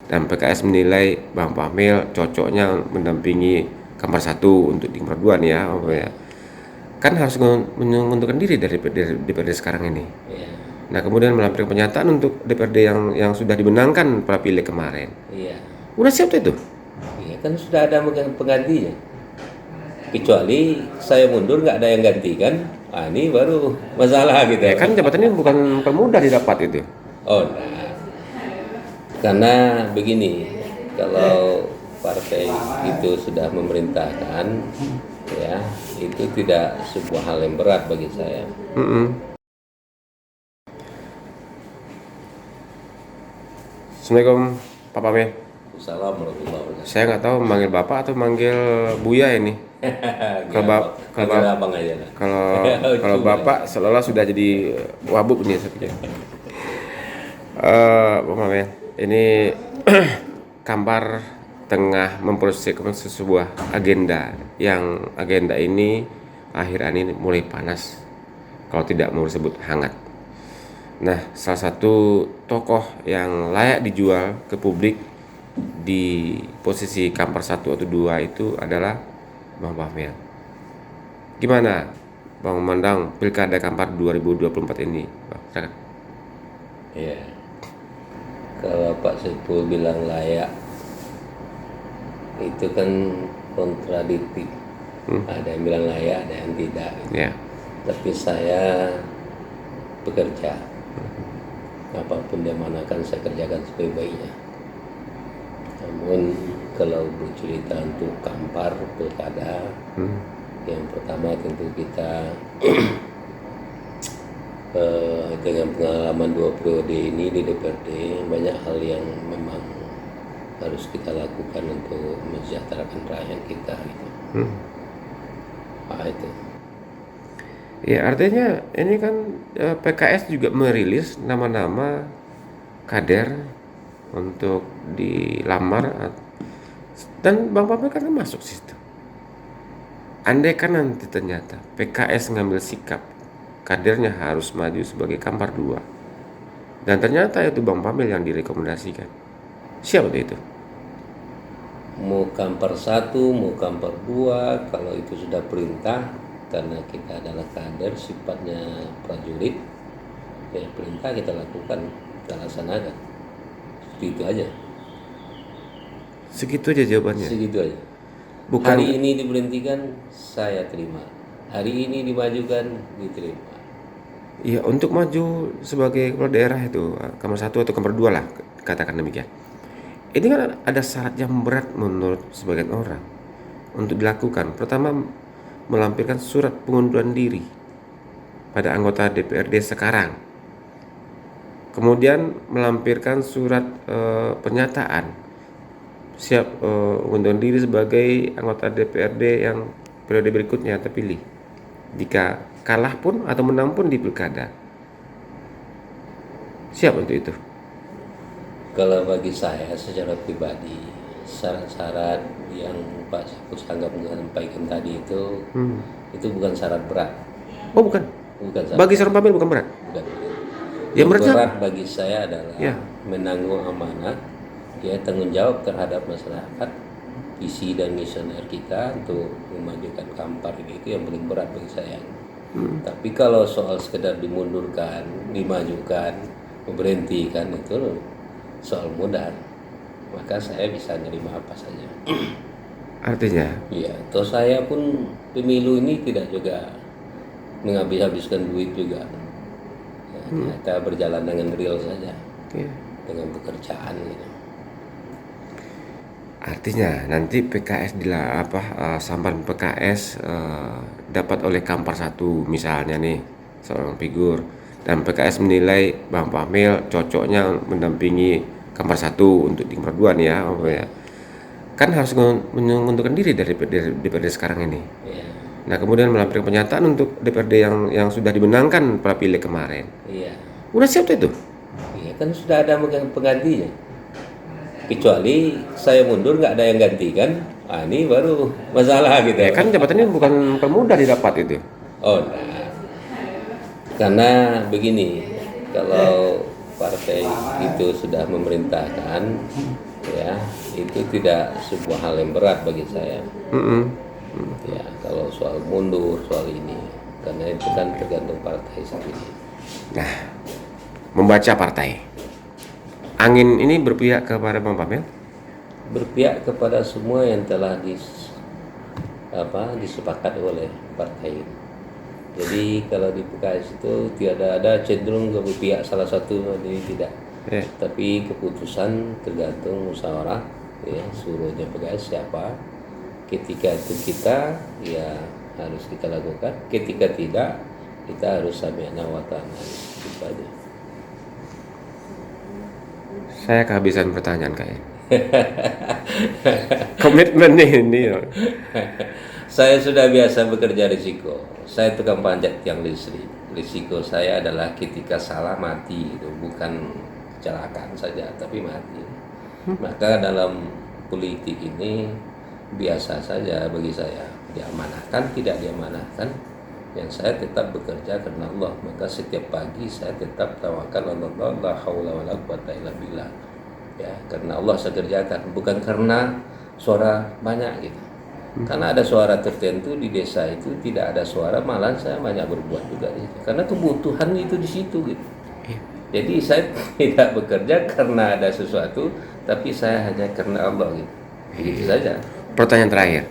dan PKS menilai Bang Pamil cocoknya mendampingi Kamper 1 untuk di Kamper 2 nih ya, ya. Kan harus mengundurkan diri dari DPRD sekarang ini. Iya. Nah kemudian melampirkan pernyataan untuk DPRD yang sudah dimenangkan pra pileg kemarin. Iya. Udah siap tuh itu? Iya kan sudah ada penggantinya. Kecuali saya mundur nggak ada yang gantikan, ini baru masalah gitu. Ya kan jabatan ini bukan mudah didapat itu. Oh, nah. Karena begini, kalau partai itu sudah memerintahkan, ya itu tidak sebuah hal yang berat bagi saya. Assalamualaikum Pak Pamil. Assalamualaikum warahmatullahi wabarakatuh. Saya nggak tahu manggil Bapak atau manggil Buya ini. Abang aja lah. Kalau Bapak seolah sudah jadi wabub nih sepertinya. Pak Pamil, ini Kampar tengah memproses sebuah agenda yang agenda ini akhir ini mulai panas, kalau tidak mau disebut hangat. Nah, salah satu tokoh yang layak dijual ke publik di posisi Kampar 1 atau 2 itu adalah Bang Pamil. Gimana Bang memandang Pilkada Kampar 2024 ini, Bang? Silakan. Iya. Kalau Pak Saiful bilang layak, itu kan kontradiktif. Ada yang bilang layak, ada yang tidak. Ya. Tapi saya bekerja. Apapun dia manakan saya kerjakan sebaik-baiknya. Namun kalau bercerita untuk Kampar Pilkada, yang pertama tentu kita dengan pengalaman 2 periode ini di DPRD, banyak hal yang memang harus kita lakukan untuk mensejahterakan rakyat kita gitu. Itu. Ya artinya ini kan PKS juga merilis nama-nama kader untuk dilamar dan Bang Pamil kan masuk situ. Andai kan nanti ternyata PKS ngambil sikap kadernya harus maju sebagai Kampar 2 dan ternyata itu Bang Pamil yang direkomendasikan, siapa itu? Mau Kampar 1, mau Kampar 2, kalau itu sudah perintah, karena kita adalah kader sifatnya prajurit, ya perintah kita lakukan, kita laksanakan. Seperti itu aja. Segitu aja jawabannya. Segitu aja. Bukan hari ini diberhentikan, saya terima. Hari ini dimajukan, diterima. Iya, untuk maju sebagai kepala daerah itu Kamar 1 atau Kamar 2 lah, katakan demikian. Ini kan ada syarat yang berat menurut sebagian orang untuk dilakukan. Pertama, melampirkan surat pengunduran diri pada anggota DPRD sekarang. Kemudian melampirkan surat pernyataan siap mengunduran diri sebagai anggota DPRD yang periode berikutnya terpilih. Jika kalah pun atau menang pun di pilkada. Siap untuk itu? Kalau bagi saya secara pribadi, syarat-syarat yang Pak Saiful Sanggap menyampaikan tadi itu bukan syarat berat. Oh bukan? Bukan syarat bagi seorang Pamil bukan berat? Bukan. Yang berat bagi saya adalah menanggung amanat, tanggung jawab terhadap masyarakat, visi dan misioner kita untuk memajukan Kampar, itu yang paling berat bagi saya. Tapi kalau soal sekedar dimundurkan, dimajukan, memberhentikan, itu soal mudah, maka saya bisa menerima apa saja. Artinya? Iya, toh saya pun pemilu ini tidak juga menghabiskan duit juga. Kita berjalan dengan real saja, dengan pekerjaan gitu. Artinya nanti PKS sampan PKS dapat oleh Kampar 1 misalnya nih seorang figur, dan PKS menilai Bang Pamil cocoknya mendampingi Kampar 1 untuk di Kampar 2 nih ya, ya. Kan harus mengundurkan diri dari DPRD sekarang ini. Nah kemudian melampirkan pernyataan untuk DPRD yang sudah dimenangkan pra pileg kemarin. Udah siap tuh itu? Iya kan sudah ada penggantinya. Kecuali saya mundur nggak ada yang gantikan, ini baru masalah gitu. Ya kan jabatan ini bukan mudah didapat itu. Oh, nah. Karena begini, kalau partai itu sudah memerintahkan, ya itu tidak sebuah hal yang berat bagi saya. Mm-mm. Ya kalau soal mundur soal ini karena itu kan tergantung partai saat ini. Nah, membaca partai. Angin ini berpihak kepada Bang Pamel? Berpihak kepada semua yang telah disepakati oleh partai. Jadi kalau di PKS itu tidak ada cenderung ke pihak salah satu, jadi tidak. Ya. Tapi keputusan tergantung musyawarah, ya suruhnya PKS siapa. Ketika itu kita ya harus kita lakukan. Ketika tidak kita harus sami'na wa ta'na. Itu aja. Saya kehabisan pertanyaan kayaknya. Komitmen ini. Saya sudah biasa bekerja risiko. Saya tukang panjat tiang listrik. Risiko saya adalah ketika salah mati, itu bukan kecelakaan saja, tapi mati. Maka dalam politik ini biasa saja bagi saya. Diamanahkan, tidak diamanahkan, yang saya tetap bekerja karena Allah. Maka setiap pagi saya tetap tawakal Allah, la haula wala quwata illa billah. Ya, karena Allah saya kerjakan, bukan karena suara banyak gitu. Karena ada suara tertentu di desa itu tidak ada suara, malah saya banyak berbuat juga gitu. Karena kebutuhan itu di situ gitu. Jadi saya tidak bekerja karena ada sesuatu, tapi saya hanya karena Allah gitu. Begitu saja. Pertanyaan terakhir.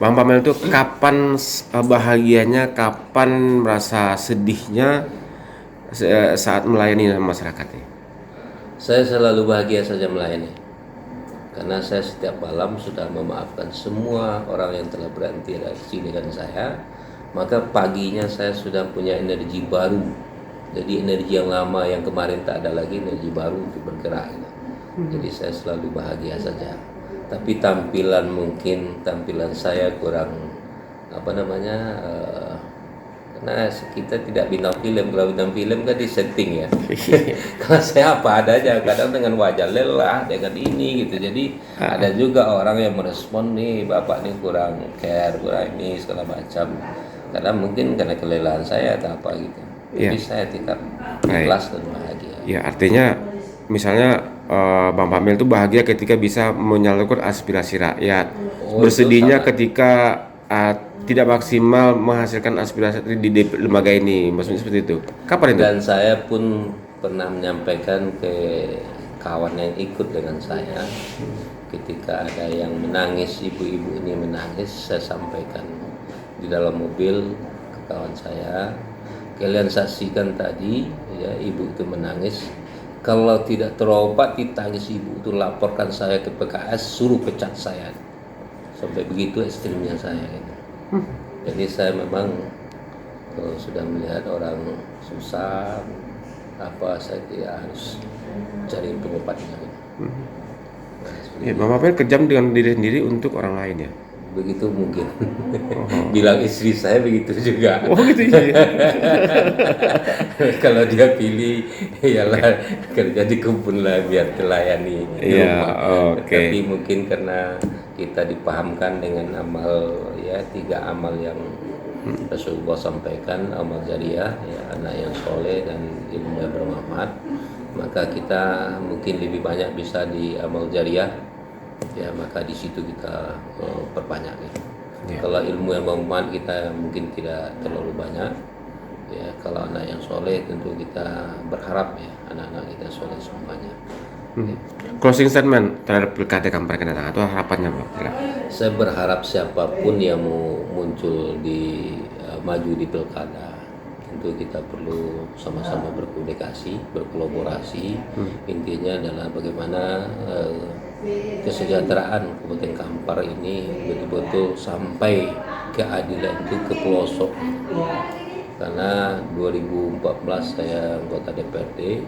Bang Pamel itu kapan bahagianya, kapan merasa sedihnya saat melayani masyarakat ini? Saya selalu bahagia saja melayani. Karena saya setiap malam sudah memaafkan semua orang yang telah berinteraksi dengan saya. Maka paginya saya sudah punya energi baru. Jadi energi yang lama yang kemarin tak ada lagi, energi baru untuk bergerak gitu. Jadi saya selalu bahagia saja. Tapi tampilan saya kurang karena kita tidak bintang film. Kalau bintang film kan disetting ya. Kalau saya apa adanya, kadang dengan wajah lelah, dengan ini gitu. Jadi ada juga orang yang merespon nih, bapak nih kurang care, kurang ini segala macam. Karena mungkin karena kelelahan saya atau apa gitu. Tapi saya tetap ikhlas dan bahagia. Ya, artinya misalnya Bang Pamel itu bahagia ketika bisa menyalurkan aspirasi rakyat. Bersedihnya ketika tidak maksimal menghasilkan aspirasi di lembaga ini, maksudnya seperti itu. Kapan itu? Dan saya pun pernah menyampaikan ke kawan yang ikut dengan saya, ketika ada yang menangis, ibu-ibu ini menangis, saya sampaikan di dalam mobil ke kawan saya, kalian saksikan tadi ya, ibu itu menangis. Kalau tidak terobati tangis ibu itu, laporkan saya ke PKS, suruh pecat saya. Sampai begitu ekstrimnya saya gitu. Jadi saya memang kalau sudah melihat orang susah saya tidak harus cari pengobatnya gitu. Ya, Bang Pamel kejam dengan diri sendiri untuk orang lain ya. Begitu mungkin. Bilang istri saya begitu juga. Oh gitu ya. Kalau dia pilih ialah kerja di kebun lah biar telayani rumah. Oke. Tapi mungkin karena kita dipahamkan dengan amal ya 3 amal yang Rasulullah sampaikan, amal jariah ya, anak yang soleh dan ilmu yang bermanfaat, maka kita mungkin lebih banyak bisa di amal jariah ya, maka di situ kita perbanyak gitu. Kalau ilmu yang bermanfaat kita mungkin tidak terlalu banyak ya. Kalau anak yang soleh tentu kita berharap ya anak-anak kita soleh semuanya. Closing statement terhadap pilkada Kampar akan datang atau harapannya Bang? Saya berharap siapapun yang mau muncul maju di pilkada, tentu kita perlu sama-sama berkomunikasi, berkolaborasi. Intinya adalah bagaimana kesejahteraan Kabupaten Kampar ini betul-betul sampai keadilan itu ke pelosok. Karena 2014 saya anggota DPRD,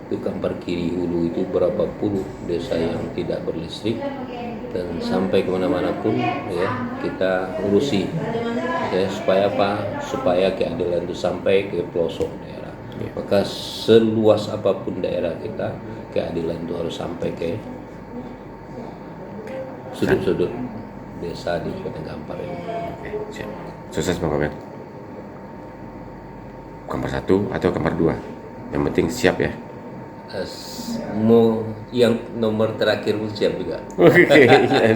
itu Kampar Kiri Hulu itu berapa puluh desa yang tidak berlistrik, dan sampai kemana-mana pun ya kita urusi ya, supaya apa? Supaya keadilan itu sampai ke pelosok daerah. Maka seluas apapun daerah kita, keadilan itu harus sampai ke sudut-sudut desa di Kabupaten Kampar ini. Siap. Sukses Bang Pamel. Kampar 1 atau Kampar 2, yang penting siap ya. mau yang nomor terakhir pun siap juga. Oke, iya,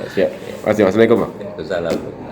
siap. Masih, Assalamualaikum, Bang. Assalamualaikum.